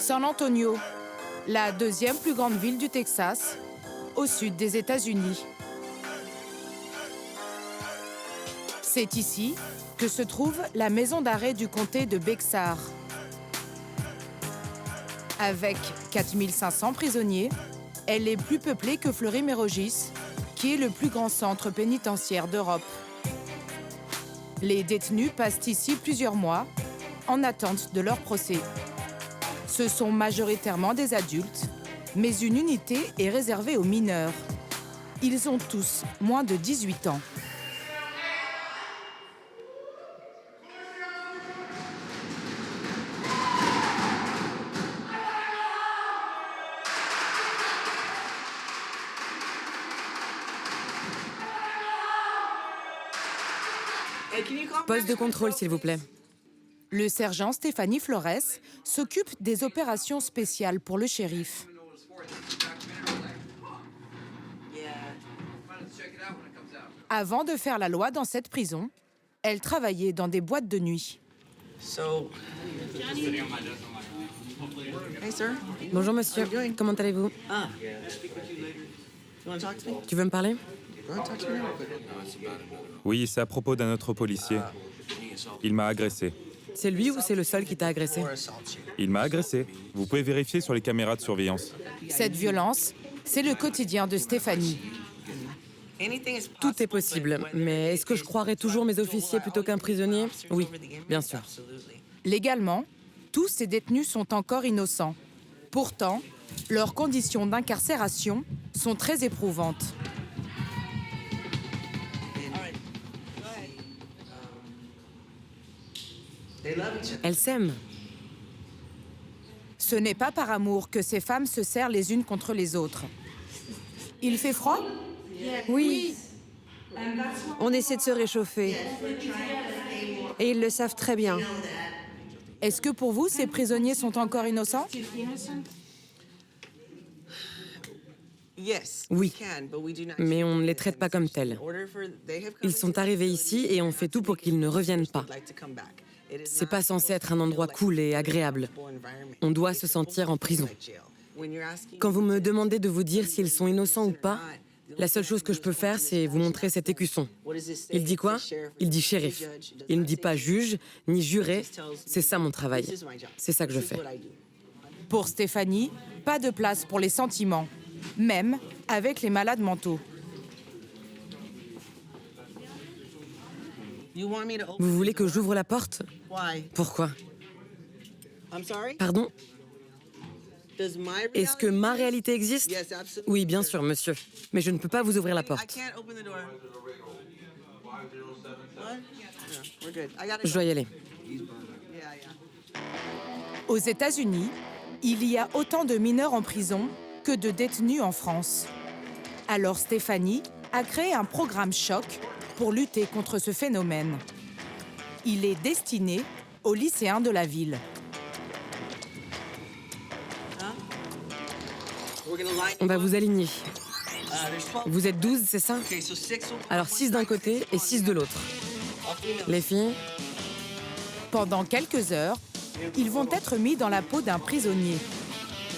San Antonio, la deuxième plus grande ville du Texas, au sud des États-Unis. C'est ici que se trouve la maison d'arrêt du comté de Bexar. Avec 4500 prisonniers, elle est plus peuplée que Fleury-Mérogis, qui est le plus grand centre pénitentiaire d'Europe. Les détenus passent ici plusieurs mois en attente de leur procès. Ce sont majoritairement des adultes, mais une unité est réservée aux mineurs. Ils ont tous moins de 18 ans. Poste de contrôle, s'il vous plaît. Le sergent Stéphanie Flores s'occupe des opérations spéciales pour le shérif. Avant de faire la loi dans cette prison, elle travaillait dans des boîtes de nuit. Bonjour, monsieur. Comment allez-vous? Tu veux me parler? Oui, c'est à propos d'un autre policier. Il m'a agressé. C'est lui ou c'est le seul qui t'a agressé? Il m'a agressé. Vous pouvez vérifier sur les caméras de surveillance. Cette violence, c'est le quotidien de Stéphanie. Tout est possible, mais est-ce que je croirais toujours mes officiers plutôt qu'un prisonnier? Oui, bien sûr. Légalement, tous ces détenus sont encore innocents. Pourtant, leurs conditions d'incarcération sont très éprouvantes. Elles s'aiment. Ce n'est pas par amour que ces femmes se serrent les unes contre les autres. Il fait froid? Oui. On essaie de se réchauffer. Et ils le savent très bien. Est-ce que pour vous, ces prisonniers sont encore innocents? Oui, mais on ne les traite pas comme tels. Ils sont arrivés ici et on fait tout pour qu'ils ne reviennent pas. C'est pas censé être un endroit cool et agréable. On doit se sentir en prison. Quand vous me demandez de vous dire s'ils sont innocents ou pas, la seule chose que je peux faire, c'est vous montrer cet écusson. Il dit quoi? Il dit shérif. Il ne dit pas juge, ni juré. C'est ça mon travail. C'est ça que je fais. Pour Stéphanie, pas de place pour les sentiments, même avec les malades mentaux. Vous voulez que j'ouvre la porte? Pourquoi? Pardon? Est-ce que ma réalité existe? Oui, bien sûr, monsieur. Mais je ne peux pas vous ouvrir la porte. Je dois y aller. Aux États-Unis, il y a autant de mineurs en prison que de détenus en France. Alors Stéphanie a créé un programme choc pour lutter contre ce phénomène. Il est destiné aux lycéens de la ville. On va vous aligner. Vous êtes 12, c'est ça? Alors 6 d'un côté et 6 de l'autre. Les filles? Pendant quelques heures, ils vont être mis dans la peau d'un prisonnier.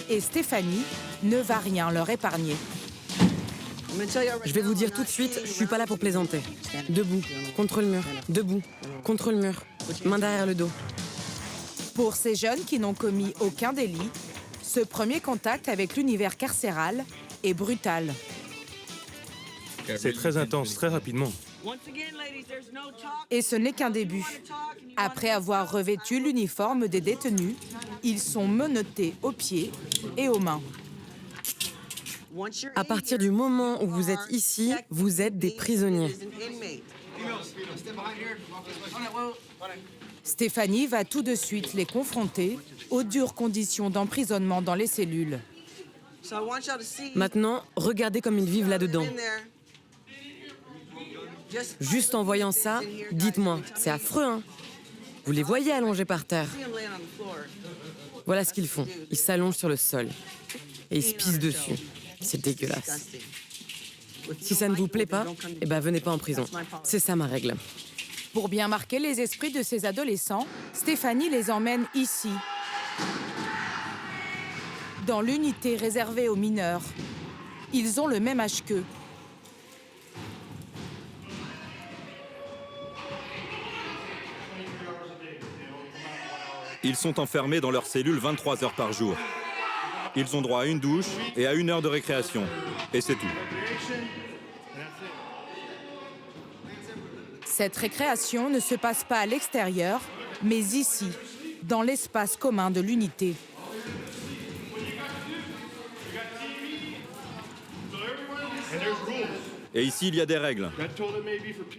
Et Stéphanie ne va rien leur épargner. Je vais vous dire tout de suite, je suis pas là pour plaisanter. Debout, contre le mur, debout, contre le mur, main derrière le dos. Pour ces jeunes qui n'ont commis aucun délit, ce premier contact avec l'univers carcéral est brutal. C'est très intense, très rapidement. Et ce n'est qu'un début. Après avoir revêtu l'uniforme des détenus, ils sont menottés aux pieds et aux mains. À partir du moment où vous êtes ici, vous êtes des prisonniers. Stéphanie va tout de suite les confronter aux dures conditions d'emprisonnement dans les cellules. Maintenant, regardez comme ils vivent là-dedans. Juste en voyant ça, dites-moi, c'est affreux, hein? Vous les voyez allongés par terre. Voilà ce qu'ils font. Ils s'allongent sur le sol. Et ils se pissent dessus. C'est dégueulasse. Si ça ne vous plaît pas, eh ben venez pas en prison. C'est ça ma règle. Pour bien marquer les esprits de ces adolescents, Stéphanie les emmène ici. dans l'unité réservée aux mineurs. Ils ont le même âge qu'eux. Ils sont enfermés dans leur cellule 23 heures par jour. Ils ont droit à une douche et à 1 heure de récréation. Et c'est tout. Cette récréation ne se passe pas à l'extérieur, mais ici, dans l'espace commun de l'unité. Et ici, il y a des règles.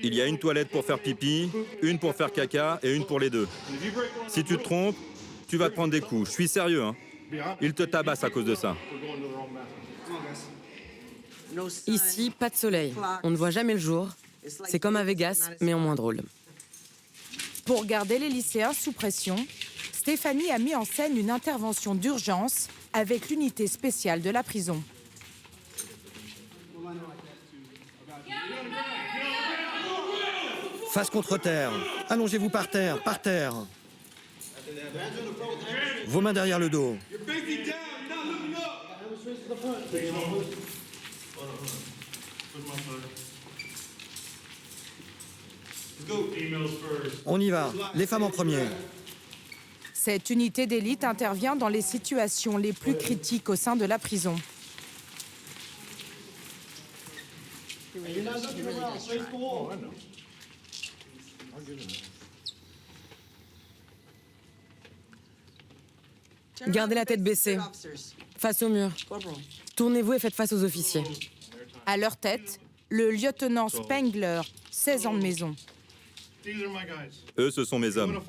Il y a une toilette pour faire pipi, une pour faire caca et une pour les deux. Si tu te trompes, tu vas te prendre des coups. Je suis sérieux, hein. Ils te tabassent à cause de ça. Ici, pas de soleil. On ne voit jamais le jour. C'est comme à Vegas, mais en moins drôle. Pour garder les lycéens sous pression, Stéphanie a mis en scène une intervention d'urgence avec l'unité spéciale de la prison. Face contre terre. Allongez-vous par terre, par terre. Vos mains derrière le dos. On y va. Les femmes en premier. Cette unité d'élite intervient dans les situations les plus critiques au sein de la prison. Gardez la tête baissée, face au mur. Tournez-vous et faites face aux officiers. À leur tête, le lieutenant Spengler, 16 ans de maison. Eux, ce sont mes hommes.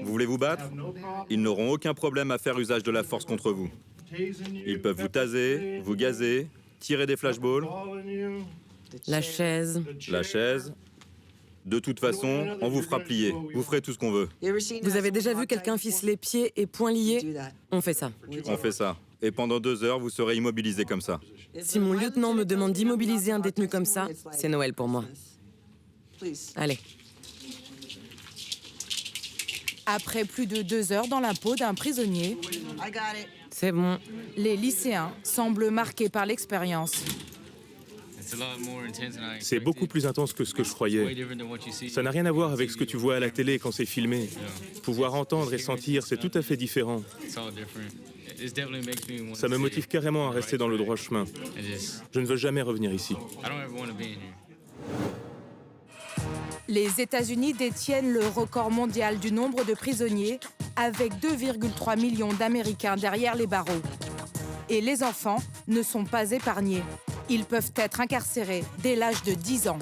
Vous voulez vous battre? Ils n'auront aucun problème à faire usage de la force contre vous. Ils peuvent vous taser, vous gazer, tirer des flashballs. La chaise. La chaise. De toute façon, on vous fera plier. Vous ferez tout ce qu'on veut. Vous avez déjà vu quelqu'un ficeler pieds et poings liés? On fait ça. On fait ça. Et pendant 2 heures, vous serez immobilisé comme ça. Si mon lieutenant me demande d'immobiliser un détenu comme ça, c'est Noël pour moi. Allez. Après plus de 2 heures dans la peau d'un prisonnier, C'est bon. les lycéens semblent marqués par l'expérience. C'est beaucoup plus intense que ce que je croyais. Ça n'a rien à voir avec ce que tu vois à la télé quand c'est filmé. Pouvoir entendre et sentir, c'est tout à fait différent. Ça me motive carrément à rester dans le droit chemin. Je ne veux jamais revenir ici. Les États-Unis détiennent le record mondial du nombre de prisonniers, avec 2,3 millions d'Américains derrière les barreaux. Et les enfants ne sont pas épargnés. Ils peuvent être incarcérés dès l'âge de 10 ans.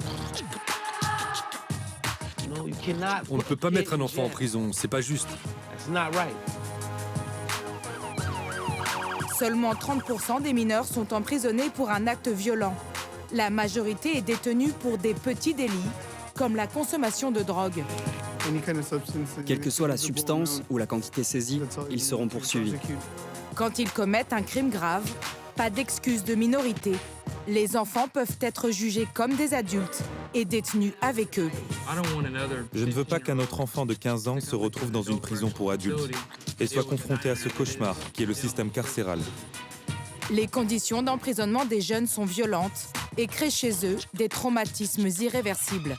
On ne peut pas mettre un enfant en prison, c'est pas juste. Seulement 30% des mineurs sont emprisonnés pour un acte violent. La majorité est détenue pour des petits délits, comme la consommation de drogue. Quelle que soit la substance ou la quantité saisie, ils seront poursuivis. Quand ils commettent un crime grave, pas d'excuse de minorité. Les enfants peuvent être jugés comme des adultes et détenus avec eux. Je ne veux pas qu'un autre enfant de 15 ans se retrouve dans une prison pour adultes et soit confronté à ce cauchemar qui est le système carcéral. Les conditions d'emprisonnement des jeunes sont violentes et créent chez eux des traumatismes irréversibles.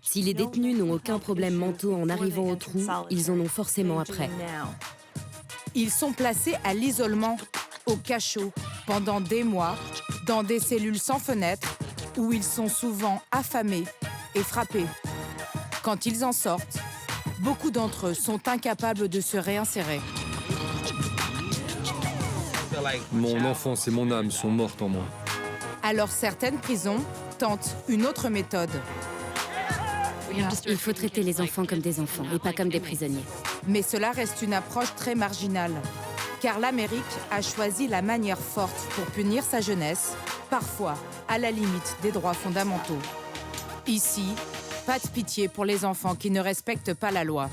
Si les détenus n'ont aucun problème mentaux en arrivant au trou, ils en ont forcément après. Ils sont placés à l'isolement, au cachot, pendant des mois, dans des cellules sans fenêtres, où ils sont souvent affamés et frappés. Quand ils en sortent, beaucoup d'entre eux sont incapables de se réinsérer. Mon enfance et mon âme sont mortes en moi. Alors certaines prisons tentent une autre méthode. Il faut traiter les enfants comme des enfants et pas comme des prisonniers. Mais cela reste une approche très marginale, car l'Amérique a choisi la manière forte pour punir sa jeunesse, parfois à la limite des droits fondamentaux. Ici, pas de pitié pour les enfants qui ne respectent pas la loi.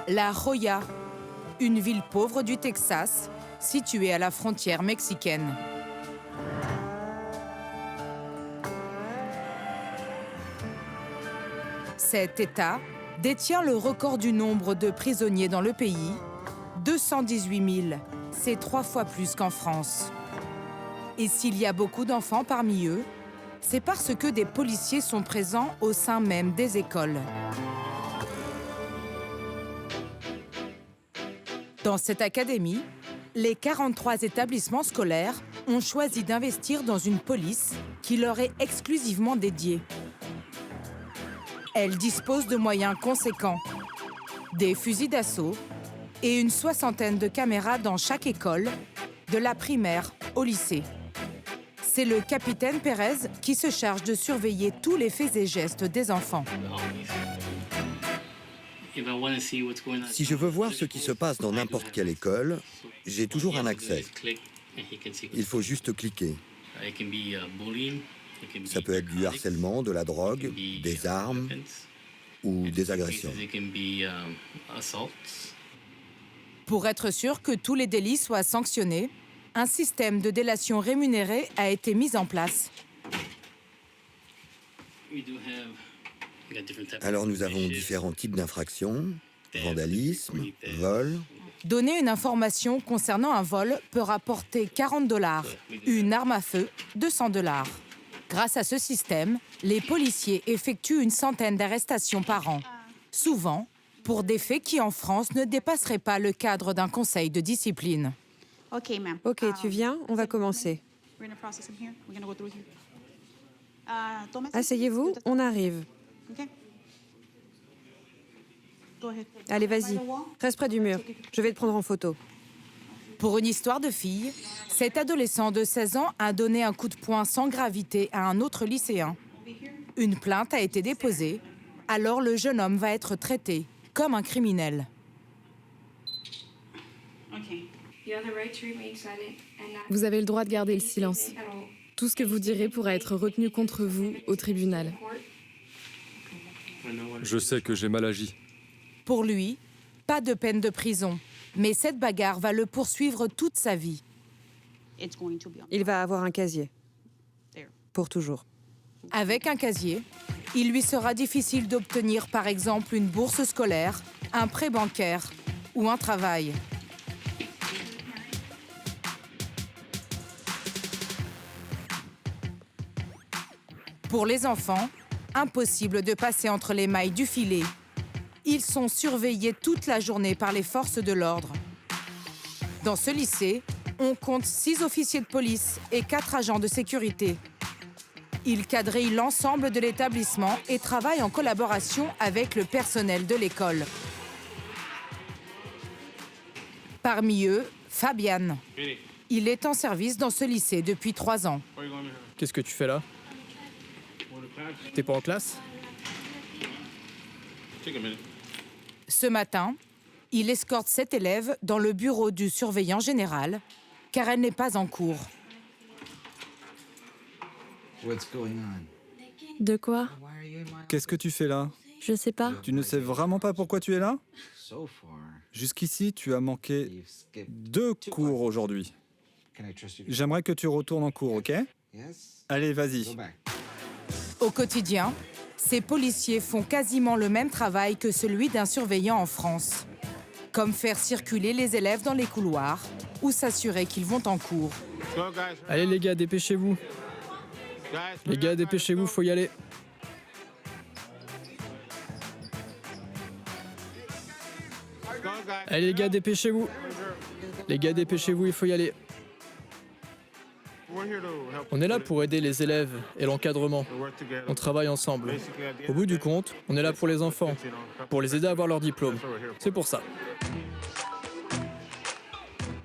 La Joya, une ville pauvre du Texas, située à la frontière mexicaine. Cet État, détient le record du nombre de prisonniers dans le pays, 218 000. C'est 3 fois plus qu'en France. Et s'il y a beaucoup d'enfants parmi eux, c'est parce que des policiers sont présents au sein même des écoles. Dans cette académie, les 43 établissements scolaires ont choisi d'investir dans une police qui leur est exclusivement dédiée. Elle dispose de moyens conséquents, des fusils d'assaut et une 60aine de caméras dans chaque école, de la primaire au lycée. C'est le capitaine Pérez qui se charge de surveiller tous les faits et gestes des enfants. Si je veux voir ce qui se passe dans n'importe quelle école, j'ai toujours un accès. Il faut juste cliquer. Ça peut être du harcèlement, de la drogue, des armes ou des agressions. Pour être sûr que tous les délits soient sanctionnés, un système de délation rémunérée a été mis en place. Alors nous avons différents types d'infractions, vandalisme, vol. Donner une information concernant un vol peut rapporter 40 $, une arme à feu, 200 $. Grâce à ce système, les policiers effectuent une centaine d'arrestations par an, souvent pour des faits qui en France ne dépasseraient pas le cadre d'un conseil de discipline. Ok, tu viens, on va commencer. Asseyez-vous, on arrive. Allez, vas-y, reste près du mur. Je vais te prendre en photo. Pour une histoire de fille, cet adolescent de 16 ans a donné un coup de poing sans gravité à un autre lycéen. Une plainte a été déposée, alors le jeune homme va être traité comme un criminel. Vous avez le droit de garder le silence. Tout ce que vous direz pourra être retenu contre vous au tribunal. Je sais que j'ai mal agi. Pour lui, pas de peine de prison, mais cette bagarre va le poursuivre toute sa vie. Il va avoir un casier. Pour toujours. Avec un casier, il lui sera difficile d'obtenir par exemple une bourse scolaire, un prêt bancaire ou un travail. Pour les enfants, impossible de passer entre les mailles du filet. Ils sont surveillés toute la journée par les forces de l'ordre. Dans ce lycée, on compte 6 officiers de police et 4 agents de sécurité. Ils quadrillent l'ensemble de l'établissement et travaillent en collaboration avec le personnel de l'école. Parmi eux, Fabian. Il est en service dans ce lycée depuis 3 ans. Qu'est-ce que tu fais là? T'es pas en classe? Ce matin, il escorte 7 élèves dans le bureau du surveillant général, car elle n'est pas en cours. De quoi? Qu'est-ce que tu fais là? Je sais pas. Tu ne sais vraiment pas pourquoi tu es là? Jusqu'ici, tu as manqué 2 cours aujourd'hui. J'aimerais que tu retournes en cours, ok? Allez, vas-y. Au quotidien, ces policiers font quasiment le même travail que celui d'un surveillant en France, comme faire circuler les élèves dans les couloirs ou s'assurer qu'ils vont en cours. Allez les gars, dépêchez-vous. Les gars, dépêchez-vous, faut y aller. Allez les gars, dépêchez-vous. Les gars, dépêchez-vous, il faut y aller. On est là pour aider les élèves et l'encadrement. On travaille ensemble. Au bout du compte, on est là pour les enfants, pour les aider à avoir leur diplôme. C'est pour ça.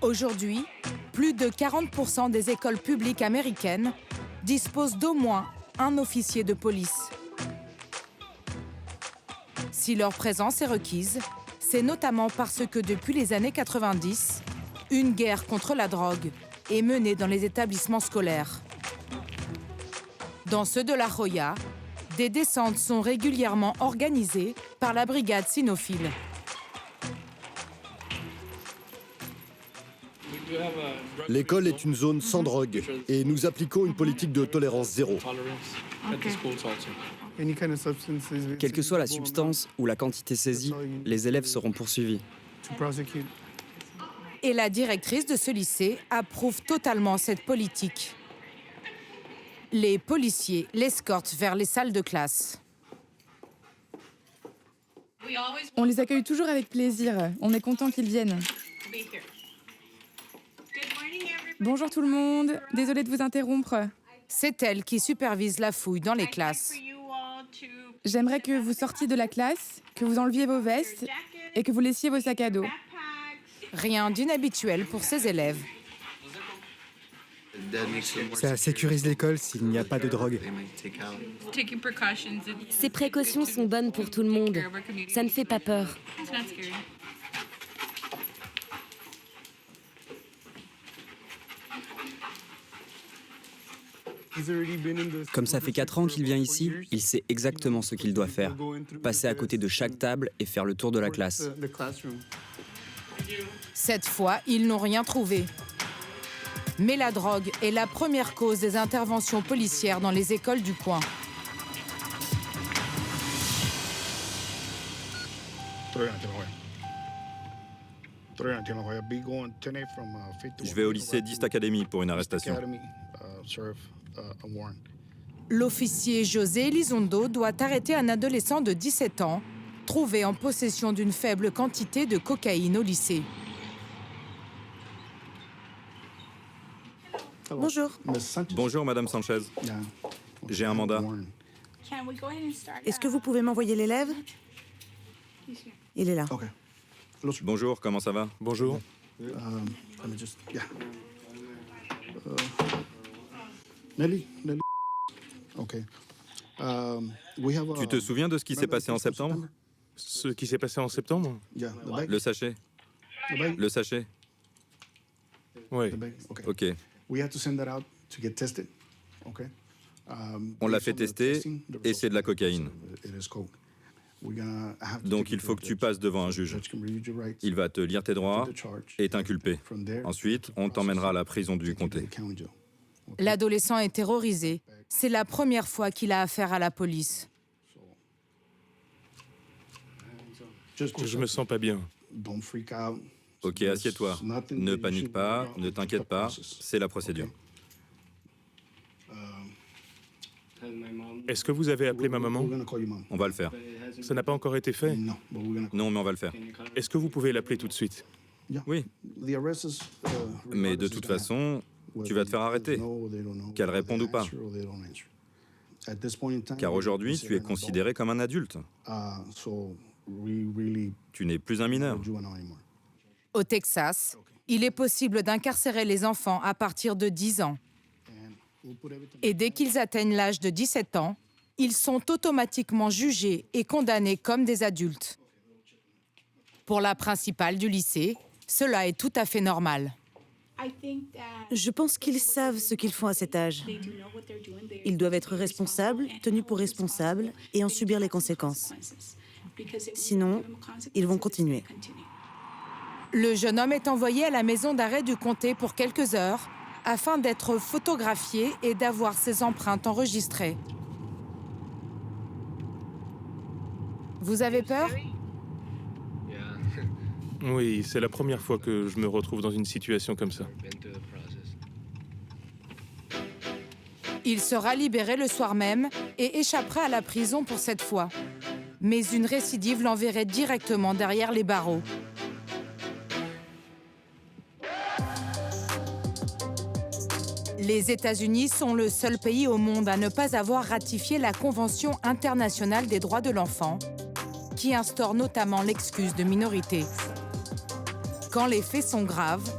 Aujourd'hui, plus de 40% des écoles publiques américaines disposent d'au moins un officier de police. Si leur présence est requise, c'est notamment parce que depuis les années 90, une guerre contre la drogue est menée dans les établissements scolaires. Dans ceux de La Joya, des descentes sont régulièrement organisées par la brigade cynophile. L'école est une zone sans drogue et nous appliquons une politique de tolérance zéro. Quelle que soit la substance ou la quantité saisie, les élèves seront poursuivis. Et la directrice de ce lycée approuve totalement cette politique. Les policiers l'escortent vers les salles de classe. On les accueille toujours avec plaisir. On est content qu'ils viennent. Bonjour tout le monde. Désolée de vous interrompre. C'est elle qui supervise la fouille dans les classes. J'aimerais que vous sortiez de la classe, que vous enleviez vos vestes et que vous laissiez vos sacs à dos. Rien d'inhabituel pour ces élèves. Ça sécurise l'école s'il n'y a pas de drogue. Ces précautions sont bonnes pour tout le monde. Ça ne fait pas peur. Comme ça fait 4 ans qu'il vient ici, il sait exactement ce qu'il doit faire. Passer à côté de chaque table et faire le tour de la classe. Cette fois, ils n'ont rien trouvé. Mais la drogue est la première cause des interventions policières dans les écoles du coin. Je vais au lycée d'East Academy pour une arrestation. L'officier José Elizondo doit arrêter un adolescent de 17 ans, trouvé en possession d'une faible quantité de cocaïne au lycée. Bonjour. Bonjour, Madame Sanchez. J'ai un mandat. Est-ce que vous pouvez m'envoyer l'élève? Il est là. Bonjour, comment ça va? Bonjour. Tu te souviens de ce qui s'est passé en septembre? Ce qui s'est passé en septembre? Le sachet. Le sachet. Oui. Ok. On l'a fait tester et c'est de la cocaïne. Donc il faut que tu passes devant un juge. Il va te lire tes droits et t'inculper. Ensuite, on t'emmènera à la prison du comté. L'adolescent est terrorisé. C'est la première fois qu'il a affaire à la police. Je me sens pas bien. Ok, assieds-toi. Ne panique pas, ne t'inquiète pas, c'est la procédure. Est-ce que vous avez appelé ma maman? On va le faire. Ça n'a pas encore été fait? Non, mais on va le faire. Est-ce que vous pouvez l'appeler tout de suite? Oui. Mais de toute façon, tu vas te faire arrêter, qu'elle réponde ou pas. Car aujourd'hui, tu es considéré comme un adulte. Tu n'es plus un mineur. Au Texas, il est possible d'incarcérer les enfants à partir de 10 ans. Et dès qu'ils atteignent l'âge de 17 ans, ils sont automatiquement jugés et condamnés comme des adultes. Pour la principale du lycée, cela est tout à fait normal. Je pense qu'ils savent ce qu'ils font à cet âge. Ils doivent être responsables, tenus pour responsables et en subir les conséquences. Sinon, ils vont continuer. Le jeune homme est envoyé à la maison d'arrêt du comté pour quelques heures afin d'être photographié et d'avoir ses empreintes enregistrées. Vous avez peur? Oui, c'est la première fois que je me retrouve dans une situation comme ça. Il sera libéré le soir même et échappera à la prison pour cette fois. Mais une récidive l'enverrait directement derrière les barreaux. Les États-Unis sont le seul pays au monde à ne pas avoir ratifié la Convention internationale des droits de l'enfant, qui instaure notamment l'excuse de minorité. Quand les faits sont graves,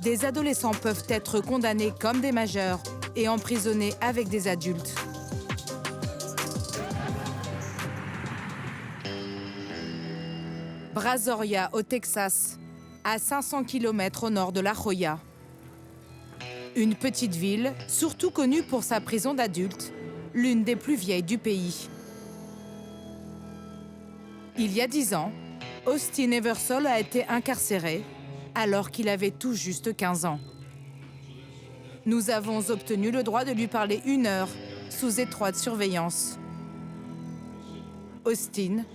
des adolescents peuvent être condamnés comme des majeurs et emprisonnés avec des adultes. Brazoria, au Texas, à 500 km au nord de La Joya. Une petite ville, surtout connue pour sa prison d'adultes, l'une des plus vieilles du pays. Il y a 10 ans, Austin Eversole a été incarcéré alors qu'il avait tout juste 15 ans. Nous avons obtenu le droit de lui parler 1 heure, sous étroite surveillance. Austin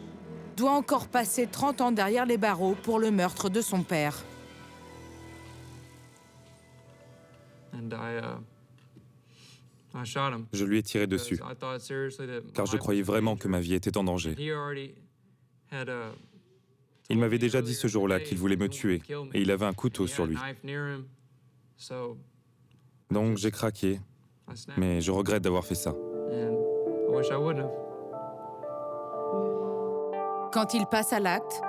doit encore passer 30 ans derrière les barreaux pour le meurtre de son père. Je lui ai tiré dessus, car je croyais vraiment que ma vie était en danger. Il m'avait déjà dit ce jour-là qu'il voulait me tuer, et il avait un couteau sur lui. Donc j'ai craqué, mais je regrette d'avoir fait ça. Quand il passe à l'acte,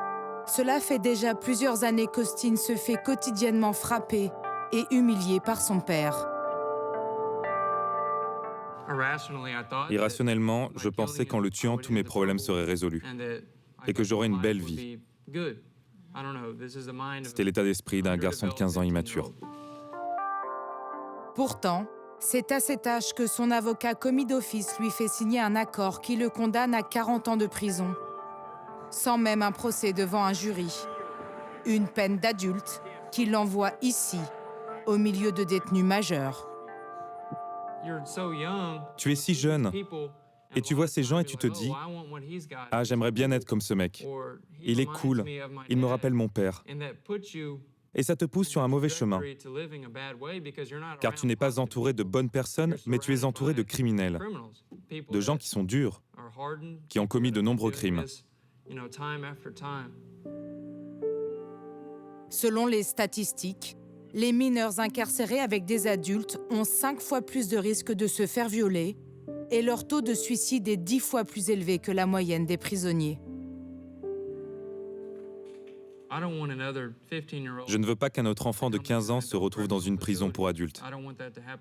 cela fait déjà plusieurs années qu'Austin se fait quotidiennement frapper et humilier par son père. Irrationnellement, je pensais qu'en le tuant, tous mes problèmes seraient résolus et que j'aurais une belle vie. C'était l'état d'esprit d'un garçon de 15 ans immature. Pourtant, c'est à cet âge que son avocat commis d'office lui fait signer un accord qui le condamne à 40 ans de prison, sans même un procès devant un jury. Une peine d'adulte qui l'envoie ici, au milieu de détenus majeurs. Tu es si jeune, et tu vois ces gens et tu te dis « Ah, j'aimerais bien être comme ce mec. Il est cool, il me rappelle mon père. » Et ça te pousse sur un mauvais chemin, car tu n'es pas entouré de bonnes personnes, mais tu es entouré de criminels, de gens qui sont durs, qui ont commis de nombreux crimes. Selon les statistiques, les mineurs incarcérés avec des adultes ont 5 fois plus de risques de se faire violer et leur taux de suicide est 10 fois plus élevé que la moyenne des prisonniers. Je ne veux pas qu'un autre enfant de 15 ans se retrouve dans une prison pour adultes.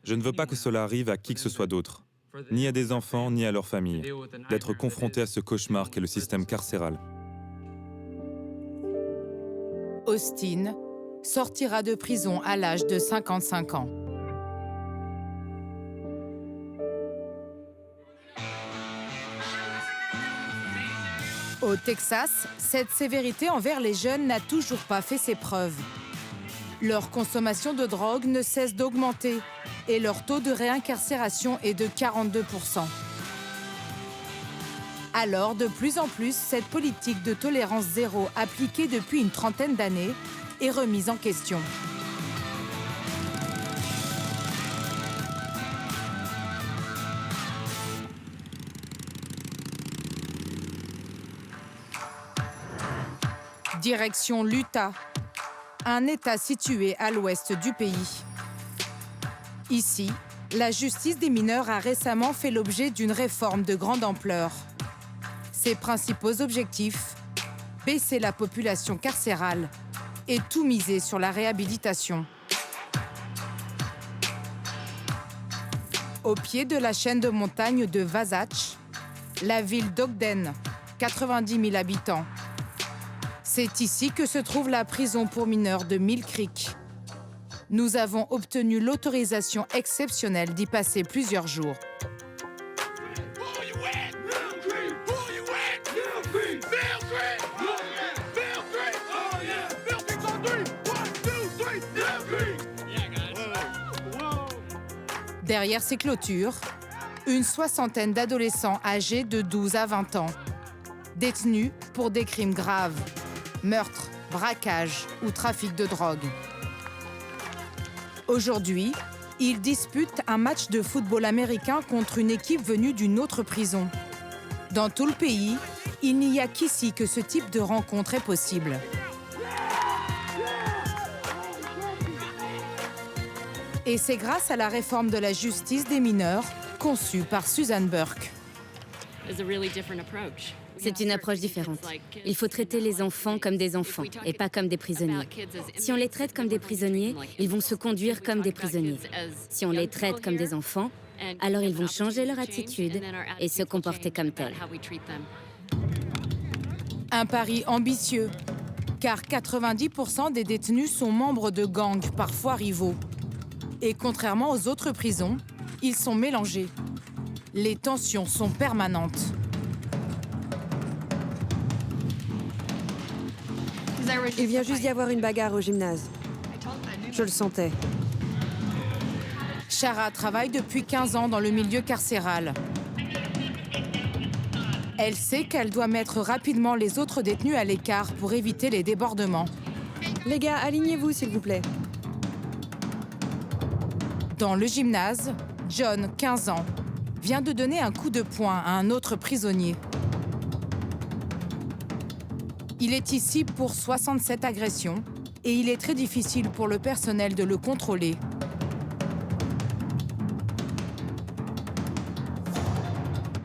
Je ne veux pas que cela arrive à qui que ce soit d'autre, ni à des enfants, ni à leurs familles, d'être confrontés à ce cauchemar qu'est le système carcéral. Austin sortira de prison à l'âge de 55 ans. Au Texas, cette sévérité envers les jeunes n'a toujours pas fait ses preuves. Leur consommation de drogue ne cesse d'augmenter et leur taux de réincarcération est de 42%. Alors, de plus en plus, cette politique de tolérance zéro appliquée depuis une trentaine d'années est remise en question. Direction l'Utah, un État situé à l'ouest du pays. Ici, la justice des mineurs a récemment fait l'objet d'une réforme de grande ampleur. Ses principaux objectifs, baisser la population carcérale et tout miser sur la réhabilitation. Au pied de la chaîne de montagnes de Wasatch, la ville d'Ogden, 90 000 habitants. C'est ici que se trouve la prison pour mineurs de Mill Creek. Nous avons obtenu l'autorisation exceptionnelle d'y passer plusieurs jours. Derrière ces clôtures, une soixantaine d'adolescents âgés de 12 à 20 ans, détenus pour des crimes graves, meurtre, braquage ou trafic de drogue. Aujourd'hui, ils disputent un match de football américain contre une équipe venue d'une autre prison. Dans tout le pays, il n'y a qu'ici que ce type de rencontre est possible. Et c'est grâce à la réforme de la justice des mineurs, conçue par Susan Burke. C'est une approche différente. Il faut traiter les enfants comme des enfants et pas comme des prisonniers. Si on les traite comme des prisonniers, ils vont se conduire comme des prisonniers. Si on les traite comme des enfants, alors ils vont changer leur attitude et se comporter comme tels. Un pari ambitieux, car 90% des détenus sont membres de gangs, parfois rivaux. Et contrairement aux autres prisons, ils sont mélangés. Les tensions sont permanentes. Il vient juste d'y avoir une bagarre au gymnase. Je le sentais. Shara travaille depuis 15 ans dans le milieu carcéral. Elle sait qu'elle doit mettre rapidement les autres détenus à l'écart pour éviter les débordements. Les gars, alignez-vous, s'il vous plaît. Dans le gymnase, John, 15 ans, vient de donner un coup de poing à un autre prisonnier. Il est ici pour 67 agressions et il est très difficile pour le personnel de le contrôler.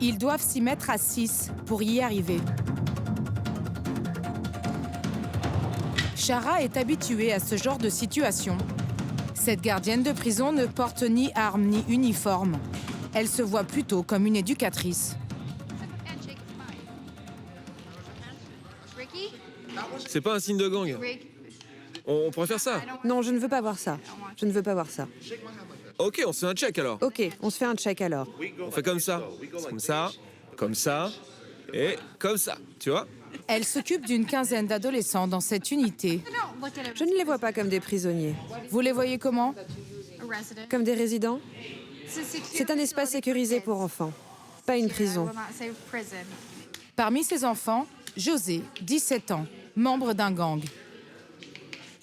Ils doivent s'y mettre à 6 pour y arriver. Shara est habituée à ce genre de situation. Cette gardienne de prison ne porte ni arme ni uniforme. Elle se voit plutôt comme une éducatrice. C'est pas un signe de gang. On pourrait faire ça. Non, je ne veux pas voir ça. Je ne veux pas voir ça. Ok, on se fait un check alors. Ok, on se fait un check alors. On fait comme ça, comme ça, et comme ça, tu vois? Elle s'occupe d'une quinzaine d'adolescents dans cette unité. Je ne les vois pas comme des prisonniers. Vous les voyez comment? Comme des résidents? C'est un espace sécurisé pour enfants, pas une prison. Parmi ces enfants, José, 17 ans, membre d'un gang.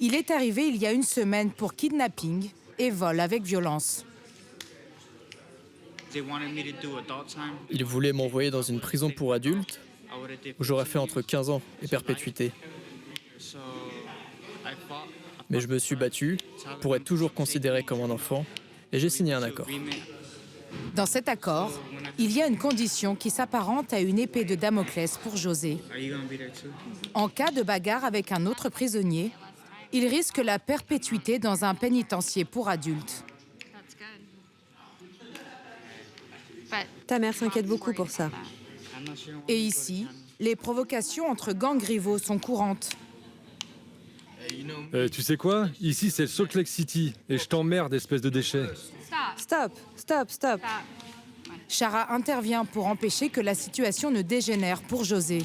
Il est arrivé il y a une semaine pour kidnapping et vol avec violence. Ils voulaient m'envoyer dans une prison pour adultes où j'aurais fait entre 15 ans et perpétuité. Mais je me suis battu pour être toujours considéré comme un enfant et j'ai signé un accord. Dans cet accord, il y a une condition qui s'apparente à une épée de Damoclès pour José. En cas de bagarre avec un autre prisonnier, il risque la perpétuité dans un pénitencier pour adultes. Ta mère s'inquiète beaucoup pour ça. Et ici, les provocations entre gangs rivaux sont courantes. Tu sais quoi? Ici, c'est le Salt Lake City, et je t'emmerde, espèce de déchet. Stop, stop, stop. Shara intervient pour empêcher que la situation ne dégénère pour José.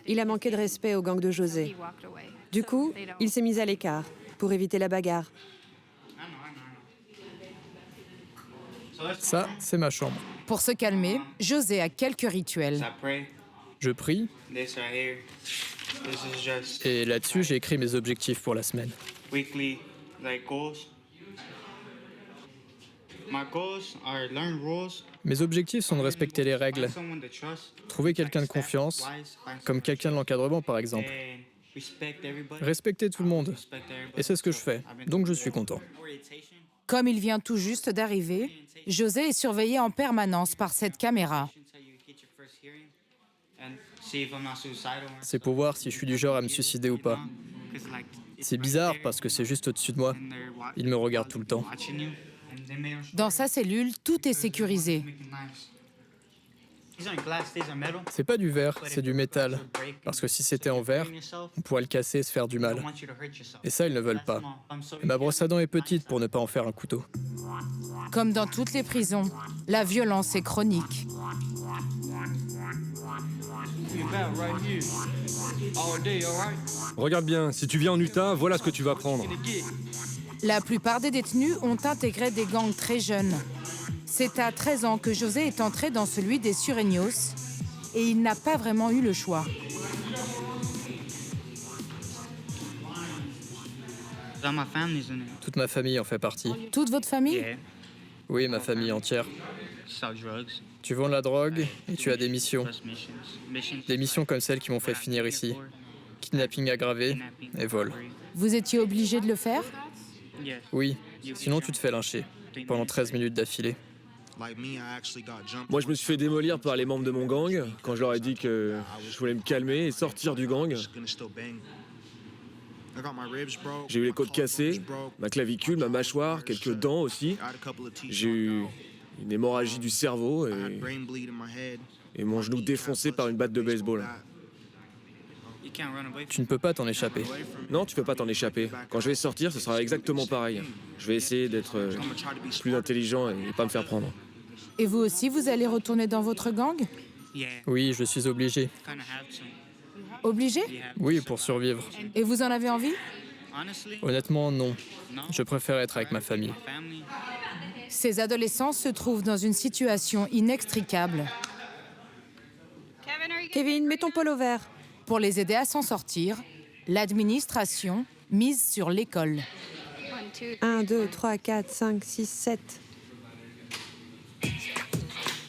Il a manqué de respect au gang de José. Du coup, il s'est mis à l'écart pour éviter la bagarre. Ça, c'est ma chambre. Pour se calmer, José a quelques rituels. Je prie. Et là-dessus, j'ai écrit mes objectifs pour la semaine. Mes objectifs sont de respecter les règles, trouver quelqu'un de confiance, comme quelqu'un de l'encadrement par exemple. Respecter tout le monde. Et c'est ce que je fais, donc je suis content. Comme il vient tout juste d'arriver, José est surveillé en permanence par cette caméra. C'est pour voir si je suis du genre à me suicider ou pas. C'est bizarre parce que c'est juste au-dessus de moi. Il me regarde tout le temps. Dans sa cellule, tout est sécurisé. C'est pas du verre, c'est du métal. Parce que si c'était en verre, on pourrait le casser et se faire du mal. Et ça, ils ne veulent pas. Et ma brosse à dents est petite pour ne pas en faire un couteau. Comme dans toutes les prisons, la violence est chronique. Regarde bien, si tu viens en Utah, voilà ce que tu vas prendre. La plupart des détenus ont intégré des gangs très jeunes. C'est à 13 ans que José est entré dans celui des Sureños et il n'a pas vraiment eu le choix. Toute ma famille en fait partie. Toute votre famille? Oui, ma famille entière. Tu vends de la drogue et tu as des missions. Des missions comme celles qui m'ont fait finir ici. Kidnapping aggravé et vol. Vous étiez obligé de le faire? Oui, sinon tu te fais lyncher pendant 13 minutes d'affilée. Moi, je me suis fait démolir par les membres de mon gang quand je leur ai dit que je voulais me calmer et sortir du gang. J'ai eu les côtes cassées, ma clavicule, ma mâchoire, quelques dents aussi. J'ai eu une hémorragie du cerveau et mon genou défoncé par une batte de baseball. Tu ne peux pas t'en échapper. Non, tu peux pas t'en échapper. Quand je vais sortir, ce sera exactement pareil. Je vais essayer d'être plus intelligent et pas me faire prendre. Et vous aussi, vous allez retourner dans votre gang? Oui, je suis obligé. Obligé? Oui, pour survivre. Et vous en avez envie? Honnêtement, non. Je préfère être avec ma famille. Ces adolescents se trouvent dans une situation inextricable. Kevin, mets ton polo vert. Pour les aider à s'en sortir, l'administration mise sur l'école. 1, 2, 3, 4, 5, 6, 7.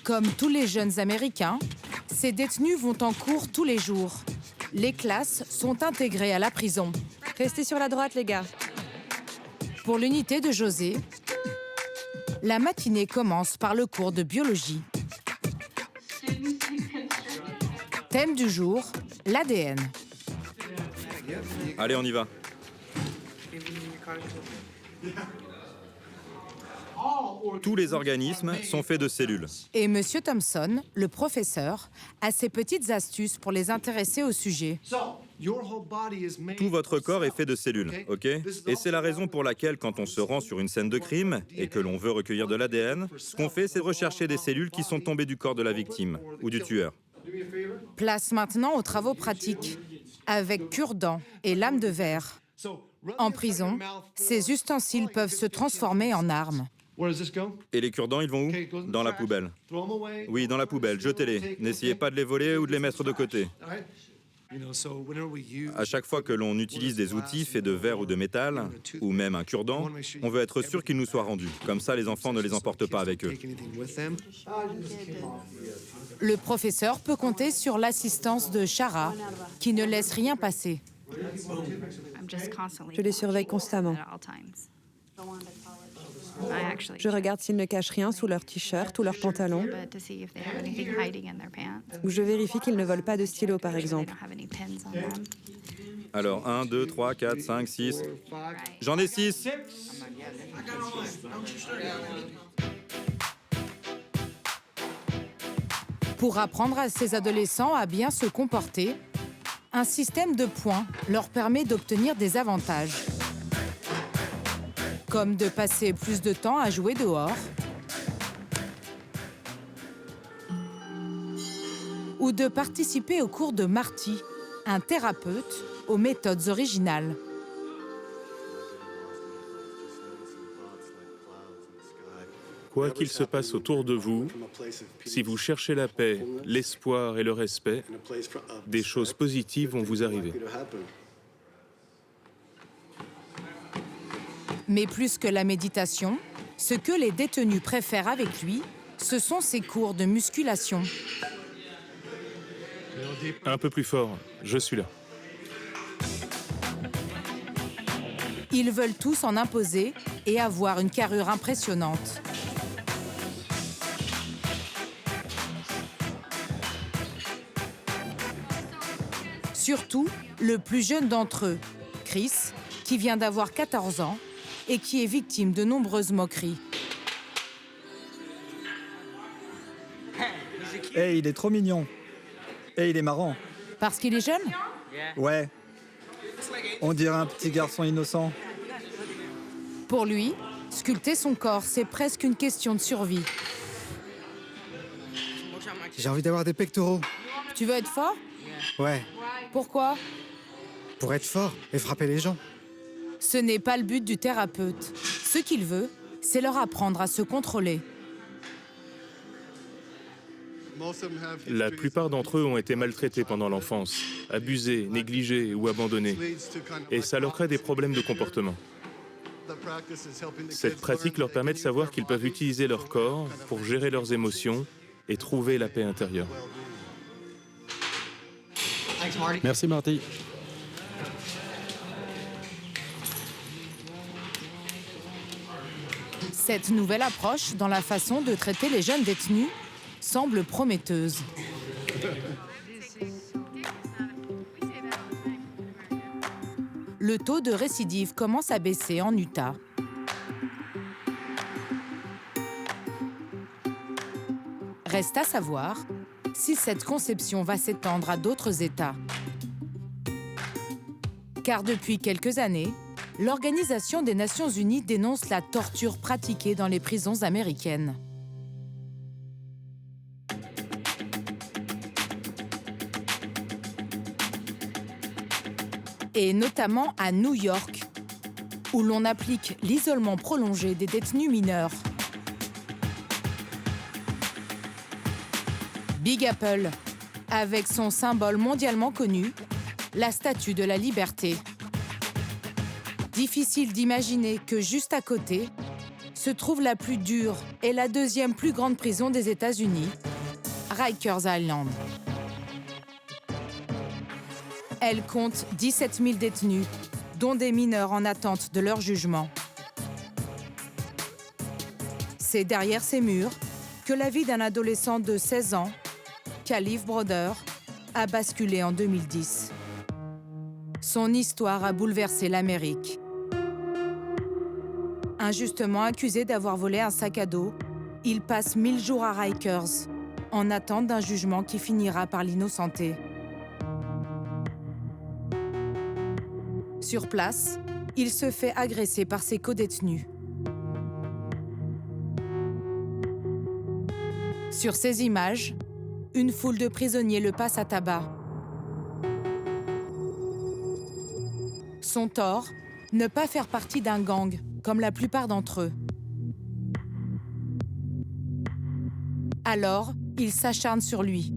Comme tous les jeunes Américains, ces détenus vont en cours tous les jours. Les classes sont intégrées à la prison. Restez sur la droite, les gars. Pour l'unité de José, la matinée commence par le cours de biologie. Thème du jour, l'ADN. Allez, on y va. Tous les organismes sont faits de cellules. Et Monsieur Thompson, le professeur, a ses petites astuces pour les intéresser au sujet. Tout votre corps est fait de cellules, ok? Et c'est la raison pour laquelle, quand on se rend sur une scène de crime et que l'on veut recueillir de l'ADN, ce qu'on fait, c'est rechercher des cellules qui sont tombées du corps de la victime ou du tueur. Place maintenant aux travaux pratiques, avec cure-dents et lame de verre. En prison, ces ustensiles peuvent se transformer en armes. Et les cure-dents, ils vont où? Dans la poubelle. Oui, dans la poubelle, jetez-les. N'essayez pas de les voler ou de les mettre de côté. À chaque fois que l'on utilise des outils faits de verre ou de métal, ou même un cure-dent, on veut être sûr qu'ils nous soient rendus. Comme ça, les enfants ne les emportent pas avec eux. Le professeur peut compter sur l'assistance de Shara, qui ne laisse rien passer. Je les surveille constamment. Je regarde s'ils ne cachent rien sous leur t-shirt ou leur pantalon. Ou je vérifie qu'ils ne volent pas de stylo, par exemple. Alors, 1, 2, 3, 4, 5, 6... J'en ai 6! Pour apprendre à ces adolescents à bien se comporter, un système de points leur permet d'obtenir des avantages, comme de passer plus de temps à jouer dehors ou de participer au cours de Marty, un thérapeute aux méthodes originales. Quoi qu'il se passe autour de vous, si vous cherchez la paix, l'espoir et le respect, des choses positives vont vous arriver. Mais plus que la méditation, ce que les détenus préfèrent avec lui, ce sont ses cours de musculation. Un peu plus fort, je suis là. Ils veulent tous en imposer et avoir une carrure impressionnante. Surtout, le plus jeune d'entre eux, Chris, qui vient d'avoir 14 ans et qui est victime de nombreuses moqueries. Hey, il est trop mignon. Hey, il est marrant. Parce qu'il est jeune? Ouais. On dirait un petit garçon innocent. Pour lui, sculpter son corps, c'est presque une question de survie. J'ai envie d'avoir des pectoraux. Tu veux être fort? Ouais, Pourquoi? pour être fort et frapper les gens. Ce n'est pas le but du thérapeute. Ce qu'il veut, c'est leur apprendre à se contrôler. La plupart d'entre eux ont été maltraités pendant l'enfance, abusés, négligés ou abandonnés. Et ça leur crée des problèmes de comportement. Cette pratique leur permet de savoir qu'ils peuvent utiliser leur corps pour gérer leurs émotions et trouver la paix intérieure. Merci Marty. Cette nouvelle approche dans la façon de traiter les jeunes détenus semble prometteuse. Le taux de récidive commence à baisser en Utah. Reste à savoir si cette conception va s'étendre à d'autres États. Car depuis quelques années, l'Organisation des Nations Unies dénonce la torture pratiquée dans les prisons américaines. Et notamment à New York, où l'on applique l'isolement prolongé des détenus mineurs. Big Apple, avec son symbole mondialement connu, la Statue de la Liberté. Difficile d'imaginer que juste à côté se trouve la plus dure et la deuxième plus grande prison des États-Unis, Rikers Island. Elle compte 17 000 détenus, dont des mineurs en attente de leur jugement. C'est derrière ces murs que la vie d'un adolescent de 16 ans, Kalief Browder, a basculé en 2010. Son histoire a bouleversé l'Amérique. Injustement accusé d'avoir volé un sac à dos, il passe 1000 jours à Rikers, en attente d'un jugement qui finira par l'innocenter. Sur place, il se fait agresser par ses codétenus. Sur ces images, une foule de prisonniers le passe à tabac. Son tort, ne pas faire partie d'un gang, comme la plupart d'entre eux. Alors, ils s'acharnent sur lui.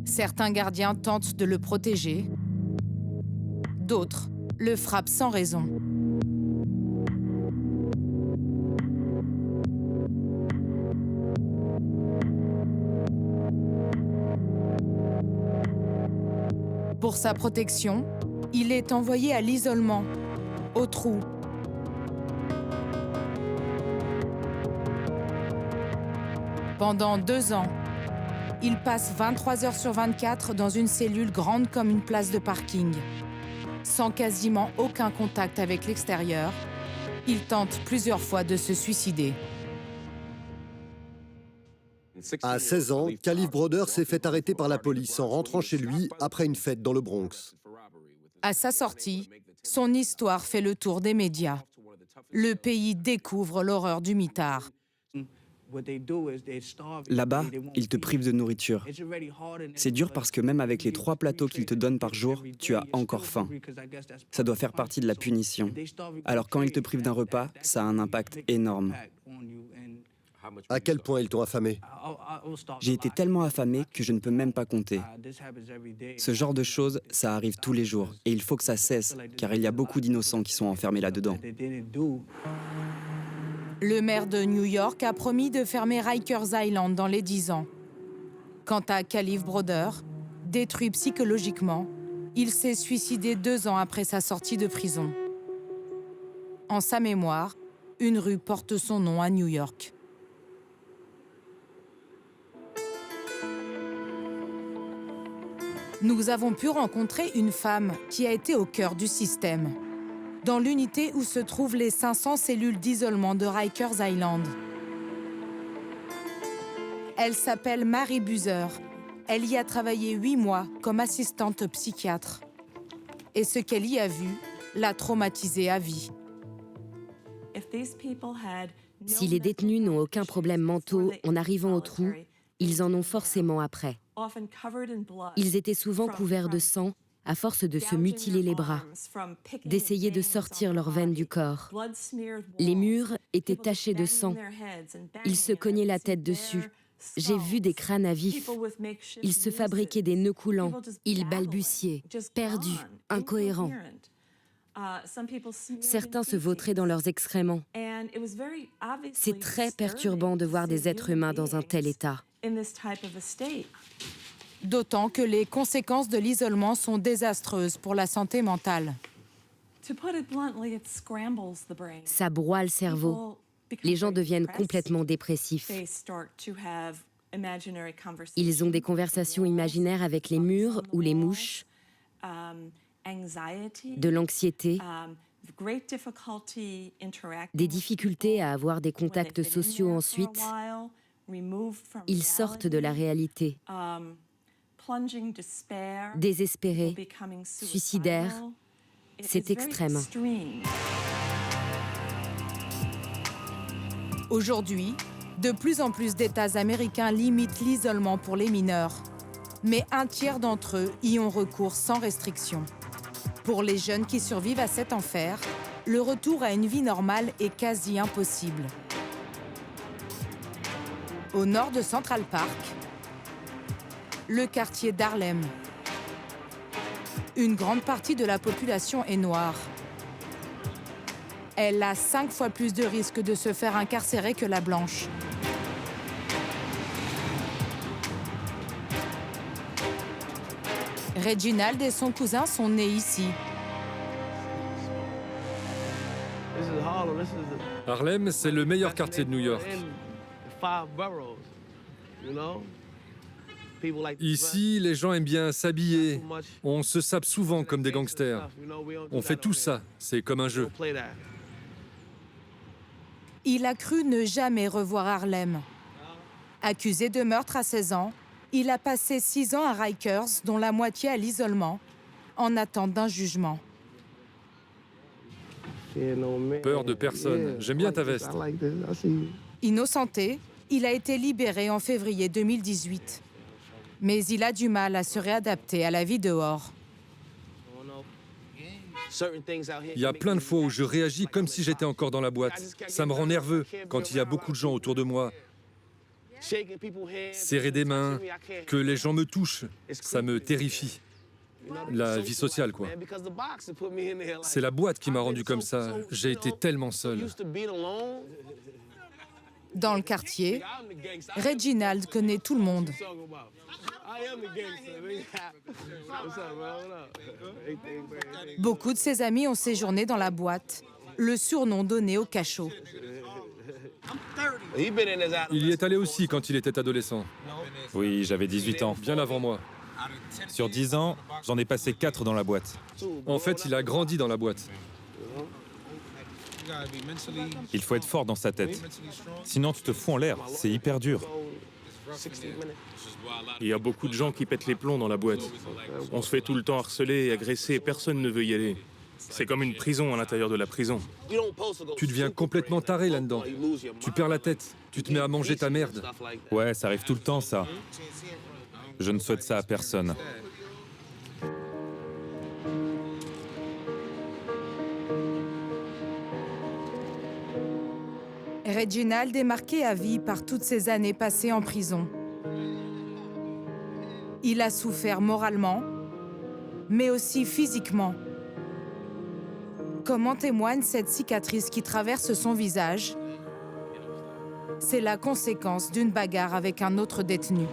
Certains gardiens tentent de le protéger. D'autres le frappent sans raison. Pour sa protection, il est envoyé à l'isolement, au trou. Pendant 2 ans, il passe 23 heures sur 24 dans une cellule grande comme une place de parking. Sans quasiment aucun contact avec l'extérieur, il tente plusieurs fois de se suicider. À 16 ans, Kalief Browder s'est fait arrêter par la police en rentrant chez lui après une fête dans le Bronx. À sa sortie, son histoire fait le tour des médias. Le pays découvre l'horreur du mitard. Là-bas, ils te privent de nourriture. C'est dur parce que même avec les 3 plateaux qu'ils te donnent par jour, tu as encore faim. Ça doit faire partie de la punition. Alors quand ils te privent d'un repas, ça a un impact énorme. À quel point ils t'ont affamé? J'ai été tellement affamé que je ne peux même pas compter. Ce genre de choses, ça arrive tous les jours. Et il faut que ça cesse, car il y a beaucoup d'innocents qui sont enfermés là-dedans. Le maire de New York a promis de fermer Rikers Island dans les 10 ans. Quant à Kalief Browder, détruit psychologiquement, il s'est suicidé 2 ans après sa sortie de prison. En sa mémoire, une rue porte son nom à New York. Nous avons pu rencontrer une femme qui a été au cœur du système, dans l'unité où se trouvent les 500 cellules d'isolement de Rikers Island. Elle s'appelle Mary Buser. Elle y a travaillé 8 mois comme assistante psychiatre. Et ce qu'elle y a vu l'a traumatisée à vie. Si les détenus n'ont aucun problème mentaux en arrivant au trou, ils en ont forcément après. Ils étaient souvent couverts de sang à force de se mutiler les bras, d'essayer de sortir leurs veines du corps. Les murs étaient tachés de sang. Ils se cognaient la tête dessus. J'ai vu des crânes à vif. Ils se fabriquaient des nœuds coulants. Ils balbutiaient, perdus, incohérents. Certains se vautraient dans leurs excréments. C'est très perturbant de voir des êtres humains dans un tel état. D'autant que les conséquences de l'isolement sont désastreuses pour la santé mentale. Ça broie le cerveau. Les gens deviennent complètement dépressifs. Ils ont des conversations imaginaires avec les murs ou les mouches, de l'anxiété, des difficultés à avoir des contacts sociaux ensuite. Ils sortent de la réalité. Désespérés, suicidaires, c'est extrême. Aujourd'hui, de plus en plus d'États américains limitent l'isolement pour les mineurs, mais un tiers d'entre eux y ont recours sans restriction. Pour les jeunes qui survivent à cet enfer, le retour à une vie normale est quasi impossible. Au nord de Central Park, le quartier d'Harlem. Une grande partie de la population est noire. Elle a 5 fois plus de risques de se faire incarcérer que la blanche. Reginald et son cousin sont nés ici. Harlem, c'est le meilleur quartier de New York. Ici, les gens aiment bien s'habiller. On se sape souvent comme des gangsters. On fait tout ça, c'est comme un jeu. Il a cru ne jamais revoir Harlem. Accusé de meurtre à 16 ans, il a passé 6 ans à Rikers, dont la moitié à l'isolement, en attente d'un jugement. Peur de personne. J'aime bien ta veste. Innocenté, il a été libéré en février 2018. Mais il a du mal à se réadapter à la vie dehors. Il y a plein de fois où je réagis comme si j'étais encore dans la boîte. Ça me rend nerveux quand il y a beaucoup de gens autour de moi. Serrer des mains, que les gens me touchent, ça me terrifie. La vie sociale, quoi. C'est la boîte qui m'a rendu comme ça. J'ai été tellement seul. Dans le quartier, Reginald connaît tout le monde. Beaucoup de ses amis ont séjourné dans la boîte, le surnom donné au cachot. Il y est allé aussi quand il était adolescent. Oui, j'avais 18 ans. Bien avant moi. Sur 10 ans, j'en ai passé 4 dans la boîte. En fait, il a grandi dans la boîte. Il faut être fort dans sa tête. Sinon, tu te fous en l'air. C'est hyper dur. Il y a beaucoup de gens qui pètent les plombs dans la boîte. On se fait tout le temps harceler et agresser, personne ne veut y aller. C'est comme une prison à l'intérieur de la prison. Tu deviens complètement taré là-dedans. Tu perds la tête. Tu te mets à manger ta merde. Ouais, ça arrive tout le temps, ça. Je ne souhaite ça à personne. Reginald est marqué à vie par toutes ces années passées en prison. Il a souffert moralement, mais aussi physiquement. Comme en témoigne cette cicatrice qui traverse son visage, c'est la conséquence d'une bagarre avec un autre détenu.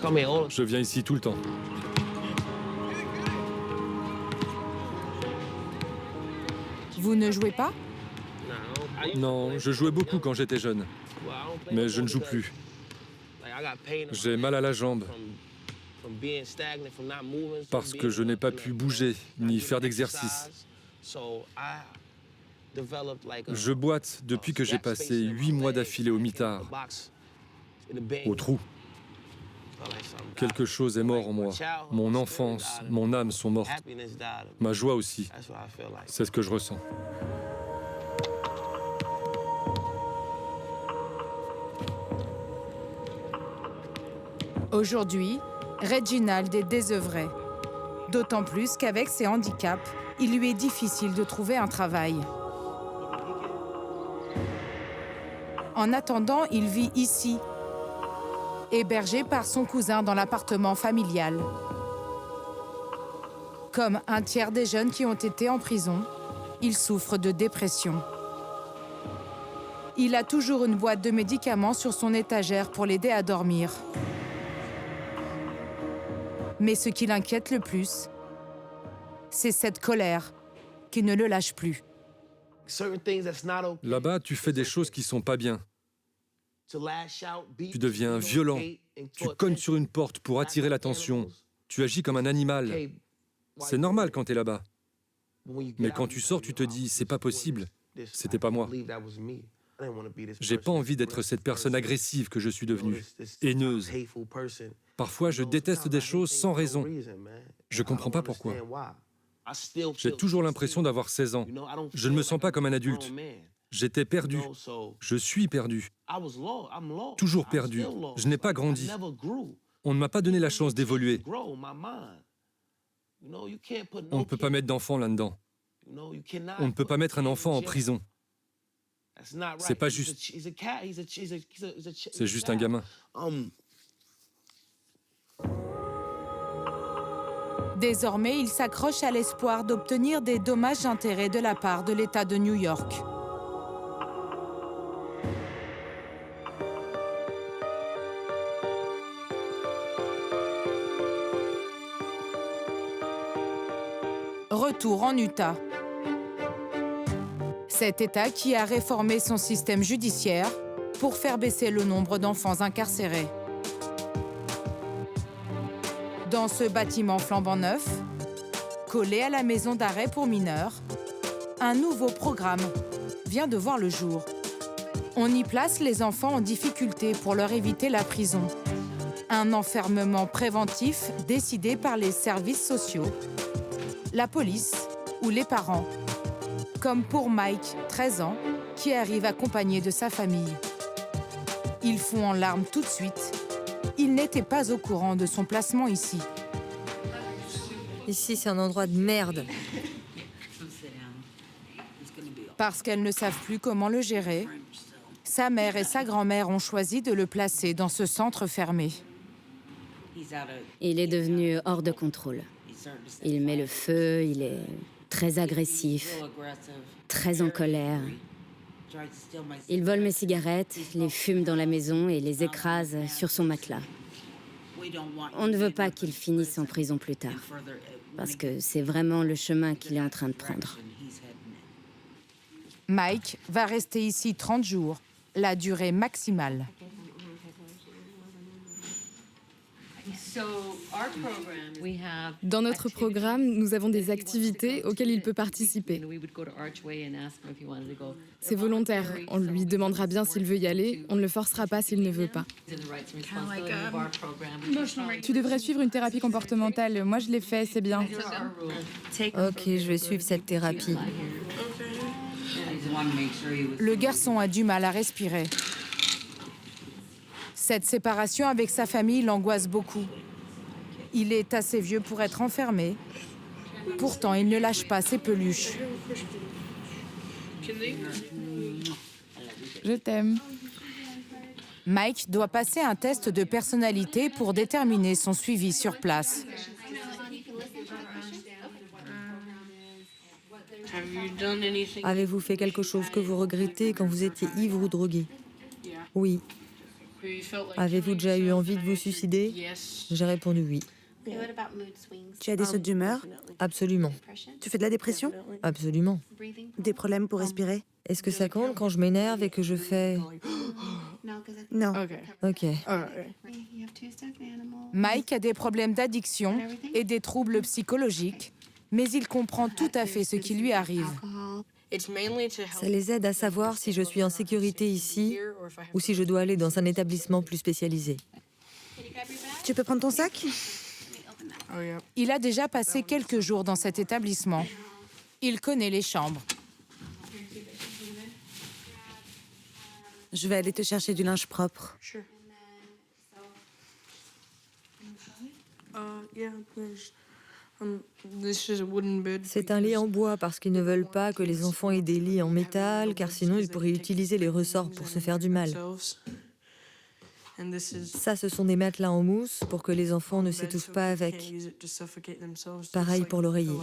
Je viens ici tout le temps. Vous ne jouez pas? Non, je jouais beaucoup quand j'étais jeune. Mais je ne joue plus. J'ai mal à la jambe. Parce que je n'ai pas pu bouger, ni faire d'exercice. Je boite depuis que j'ai passé 8 mois d'affilée au mitard. Au trou. Quelque chose est mort en moi. Mon enfance, mon âme sont mortes. Ma joie aussi. C'est ce que je ressens. Aujourd'hui, Reginald est désœuvré. D'autant plus qu'avec ses handicaps, il lui est difficile de trouver un travail. En attendant, il vit ici, hébergé par son cousin dans l'appartement familial. Comme un tiers des jeunes qui ont été en prison, il souffre de dépression. Il a toujours une boîte de médicaments sur son étagère pour l'aider à dormir. Mais ce qui l'inquiète le plus, c'est cette colère qui ne le lâche plus. Là-bas, tu fais des choses qui sont pas bien. Tu deviens violent. Tu cognes sur une porte pour attirer l'attention. Tu agis comme un animal. C'est normal quand t'es là-bas. Mais quand tu sors, tu te dis, c'est pas possible. C'était pas moi. J'ai pas envie d'être cette personne agressive que je suis devenue, haineuse. Parfois, je déteste des choses sans raison. Je comprends pas pourquoi. J'ai toujours l'impression d'avoir 16 ans. Je ne me sens pas comme un adulte. J'étais perdu. Je suis perdu. Toujours perdu. Je n'ai pas grandi. On ne m'a pas donné la chance d'évoluer. On ne peut pas mettre d'enfant là-dedans. On ne peut pas mettre un enfant en prison. C'est pas juste. C'est juste un gamin. Désormais, il s'accroche à l'espoir d'obtenir des dommages-intérêts de la part de l'État de New York. Retour en Utah. Cet État qui a réformé son système judiciaire pour faire baisser le nombre d'enfants incarcérés. Dans ce bâtiment flambant neuf, collé à la maison d'arrêt pour mineurs, un nouveau programme vient de voir le jour. On y place les enfants en difficulté pour leur éviter la prison. Un enfermement préventif décidé par les services sociaux, la police ou les parents. Comme pour Mike, 13 ans, qui arrive accompagné de sa famille. Il fond en larmes tout de suite. Il n'était pas au courant de son placement ici. Ici, c'est un endroit de merde. Parce qu'elles ne savent plus comment le gérer, sa mère et sa grand-mère ont choisi de le placer dans ce centre fermé. Il est devenu hors de contrôle. Il met le feu, il est très agressif, très en colère. Il vole mes cigarettes, les fume dans la maison et les écrase sur son matelas. On ne veut pas qu'il finisse en prison plus tard, parce que c'est vraiment le chemin qu'il est en train de prendre. Mike va rester ici 30 jours, la durée maximale. Dans notre programme, nous avons des activités auxquelles il peut participer. C'est volontaire. On lui demandera bien s'il veut y aller. On ne le forcera pas s'il ne veut pas. Tu devrais suivre une thérapie comportementale. Moi, je l'ai fait, c'est bien. Ok, je vais suivre cette thérapie. Le garçon a du mal à respirer. Cette séparation avec sa famille l'angoisse beaucoup. Il est assez vieux pour être enfermé. Pourtant, il ne lâche pas ses peluches. Je t'aime. Mike doit passer un test de personnalité pour déterminer son suivi sur place. Avez-vous fait quelque chose que vous regrettez quand vous étiez ivre ou drogué? Oui. Avez-vous déjà eu envie de vous suicider? J'ai répondu oui. Tu as des sautes d'humeur? Absolument. Tu fais de la dépression? Absolument. Des problèmes pour respirer? Est-ce que ça compte quand je m'énerve et que je fais... Non. Ok. Mike a des problèmes d'addiction et des troubles psychologiques, mais il comprend tout à fait ce qui lui arrive. Ça les aide à savoir si je suis en sécurité ici ou si je dois aller dans un établissement plus spécialisé. Tu peux prendre ton sac? Il a déjà passé quelques jours dans cet établissement. Il connaît les chambres. Je vais aller te chercher du linge propre. C'est un lit en bois parce qu'ils ne veulent pas que les enfants aient des lits en métal, car sinon ils pourraient utiliser les ressorts pour se faire du mal. Ça, ce sont des matelas en mousse pour que les enfants ne s'étouffent pas avec. Pareil pour l'oreiller.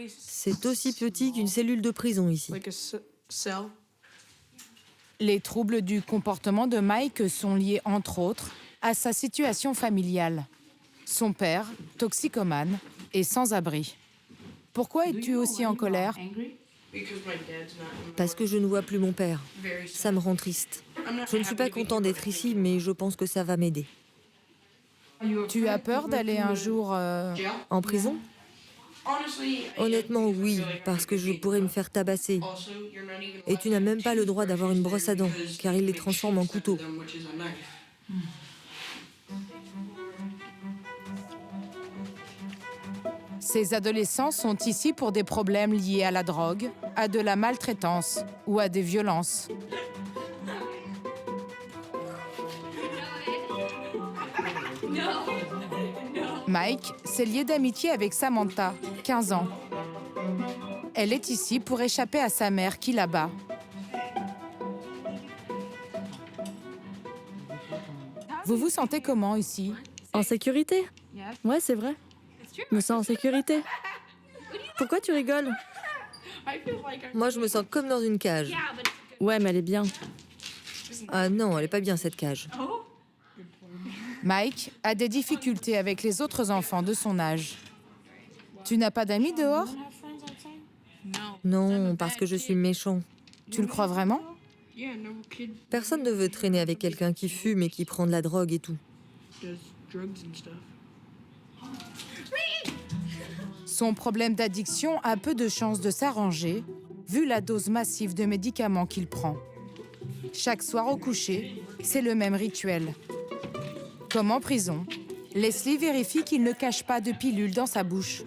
C'est aussi petit qu'une cellule de prison ici. Les troubles du comportement de Mike sont liés, entre autres, à sa situation familiale. Son père, toxicomane, est sans abri. Pourquoi es-tu aussi en colère? Parce que je ne vois plus mon père. Ça me rend triste. Je ne suis pas content d'être ici, mais je pense que ça va m'aider. Tu as peur d'aller un jour en prison? Honnêtement, oui, parce que je pourrais me faire tabasser. Et tu n'as même pas le droit d'avoir une brosse à dents, car il les transforme en couteau. Ces adolescents sont ici pour des problèmes liés à la drogue, à de la maltraitance ou à des violences. Mike s'est lié d'amitié avec Samantha, 15 ans. Elle est ici pour échapper à sa mère qui la bat. Vous vous sentez comment ici? En sécurité? Ouais, c'est vrai. Je me sens en sécurité. Pourquoi tu rigoles? Moi, je me sens comme dans une cage. Ouais, mais elle est bien. Ah non, elle est pas bien, cette cage. Mike a des difficultés avec les autres enfants de son âge. Tu n'as pas d'amis dehors? Non, parce que je suis méchant. Tu le crois vraiment? Personne ne veut traîner avec quelqu'un qui fume et qui prend de la drogue et tout. Son problème d'addiction a peu de chances de s'arranger, vu la dose massive de médicaments qu'il prend. Chaque soir au coucher, c'est le même rituel. Comme en prison, Leslie vérifie qu'il ne cache pas de pilules dans sa bouche.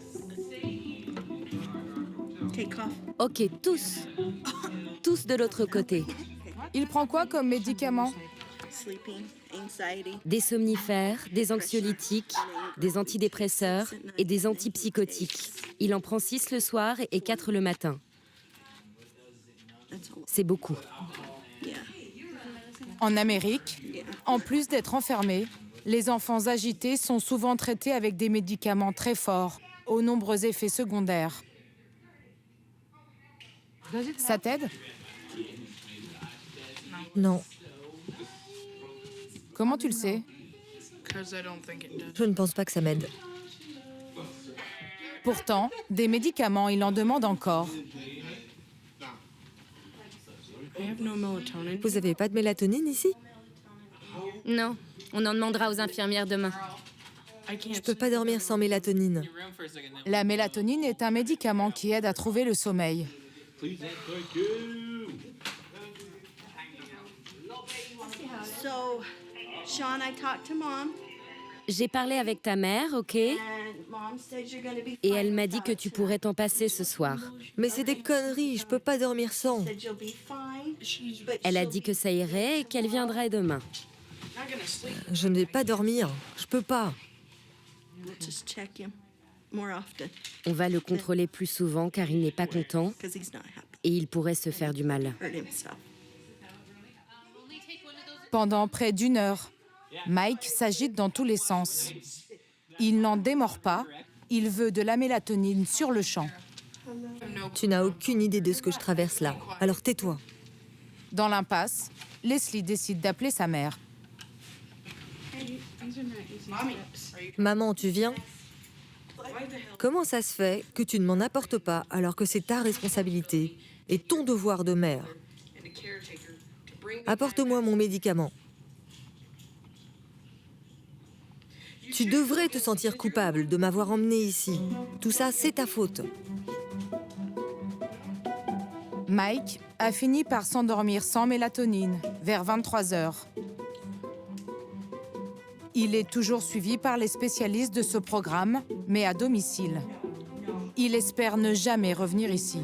Ok, tous. Tous de l'autre côté. Il prend quoi comme médicament? Des somnifères, des anxiolytiques, des antidépresseurs et des antipsychotiques. Il en prend 6 le soir et 4 le matin. C'est beaucoup. En Amérique, en plus d'être enfermés, les enfants agités sont souvent traités avec des médicaments très forts, aux nombreux effets secondaires. Ça t'aide? Non, Comment tu le sais? je ne pense pas que ça m'aide. Pourtant, des médicaments, il en demande encore. Vous avez pas de mélatonine ici? Non, on en demandera aux infirmières demain. Je peux pas dormir sans mélatonine. La mélatonine est un médicament qui aide à trouver le sommeil. J'ai parlé avec ta mère, ok? Et elle m'a dit que tu pourrais t'en passer ce soir. Mais c'est des conneries, je peux pas dormir sans. Elle a dit que ça irait et qu'elle viendrait demain. Je ne vais pas dormir, je peux pas. On va le contrôler plus souvent car il n'est pas content et il pourrait se faire du mal. Pendant près d'1 heure, Mike s'agite dans tous les sens. Il n'en démord pas, il veut de la mélatonine sur le champ. Tu n'as aucune idée de ce que je traverse là, alors tais-toi. Dans l'impasse, Leslie décide d'appeler sa mère. Maman, tu viens? Comment ça se fait que tu ne m'en apportes pas alors que c'est ta responsabilité et ton devoir de mère? Apporte-moi mon médicament. Tu devrais te sentir coupable de m'avoir emmené ici. Tout ça, c'est ta faute. Mike a fini par s'endormir sans mélatonine, vers 23 heures. Il est toujours suivi par les spécialistes de ce programme, mais à domicile. Il espère ne jamais revenir ici.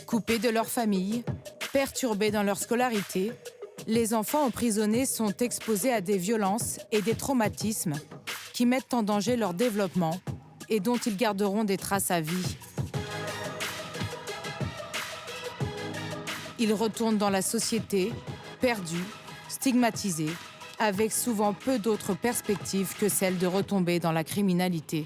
Coupés de leur famille, perturbés dans leur scolarité, les enfants emprisonnés sont exposés à des violences et des traumatismes qui mettent en danger leur développement et dont ils garderont des traces à vie. Ils retournent dans la société, perdus, stigmatisés, avec souvent peu d'autres perspectives que celle de retomber dans la criminalité.